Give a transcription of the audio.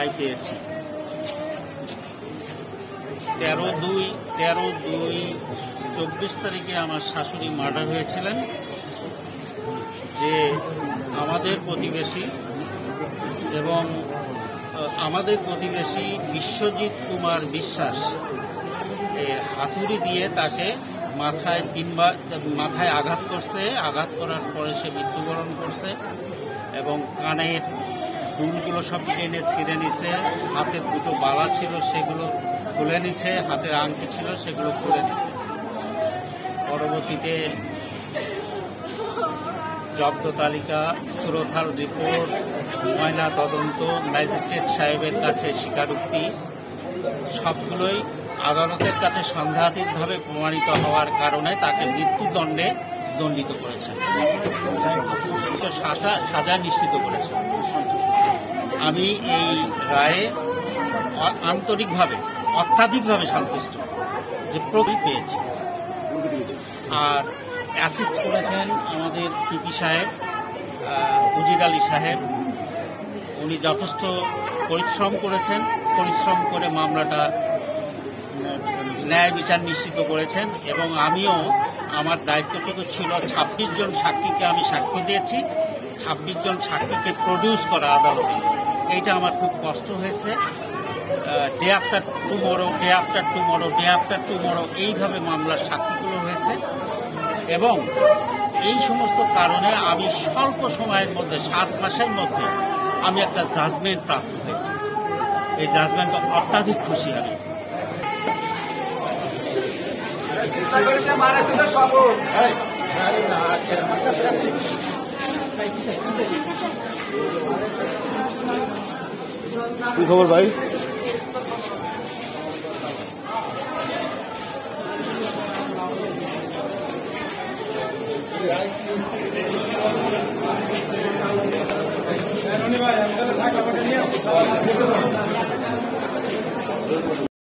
রায় পেয়েছি। 13/2/24 তারিখে আমার শাশুড়ি মার্ডার হয়েছিলেন। যে আমাদের প্রতিবেশী এবং আমাদের প্রতিবেশী বিশ্বজিৎ কুমার বিশ্বাস হাতুড়ি দিয়ে তাকে মাথায় আঘাত করছে। আঘাত করার পরে সে মৃত্যুবরণ করছে এবং কানের দুলগুলো সব টেনে ছিঁড়ে নিছে। হাতে দুটো বালা ছিল সেগুলো খুলে নিছে, হাতের আংটি ছিল সেগুলো খুলে নিছে। পরবর্তীতে জব্দ তালিকা, সুরথাল রিপোর্ট, ময়না তদন্ত, ম্যাজিস্ট্রেট সাহেবের কাছে স্বীকারোক্তি সবগুলোই আদালতের কাছে সন্দেহাতীতভাবে প্রমাণিত হওয়ার কারণে তাকে মৃত্যুদণ্ডে দণ্ডিত করেছেন, সাজা নিশ্চিত করেছেন। আমি এই রায়ে অত্যাধিকভাবে সন্তুষ্ট যে প্রবৃত্তি পেয়েছি। আর অ্যাসিস্ট করেছেন আমাদের পিপি সাহেব, উজির আলী সাহেব। উনি যথেষ্ট পরিশ্রম করেছেন, পরিশ্রম করে মামলাটা ন্যায় বিচার নিশ্চিত করেছেন। এবং আমিও আমার দায়িত্বটুকু ছিল 26 জন সাক্ষীকে আমি সাক্ষ্য দিয়েছি, 26 জন সাক্ষীকে প্রডিউস করা আদালতে। এইটা আমার খুব কষ্ট হয়েছে। ডে আফটার টুমরো এইভাবে মামলার সাক্ষীগুলো হয়েছে এবং এই সমস্ত কারণে আমি স্বল্প সময়ের মধ্যে 7 মাসের মধ্যে আমি একটা জাজমেন্ট প্রাপ্ত হয়েছি। এই জাজমেন্টে অত্যাধিক খুশি আমি। কি খবর ভাই? ভাই